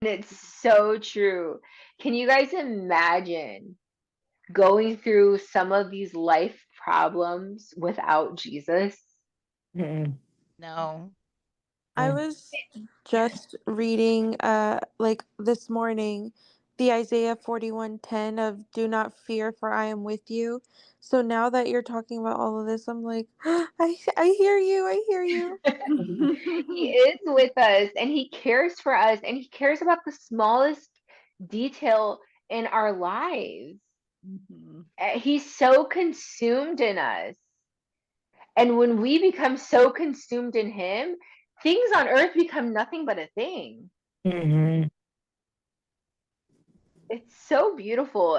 And it's so true. Can you guys imagine going through some of these life problems without Jesus? Mm-mm. No. I Mm. was just reading like this morning the Isaiah 41:10 of "Do not fear, for I am with you." So now that you're talking about all of this, I'm like, I hear you. I hear you. He is with us and he cares for us and he cares about the smallest detail in our lives. Mhm. He's so consumed in us. And when we become so consumed in him, things on earth become nothing but a thing. Mhm. It's so beautiful.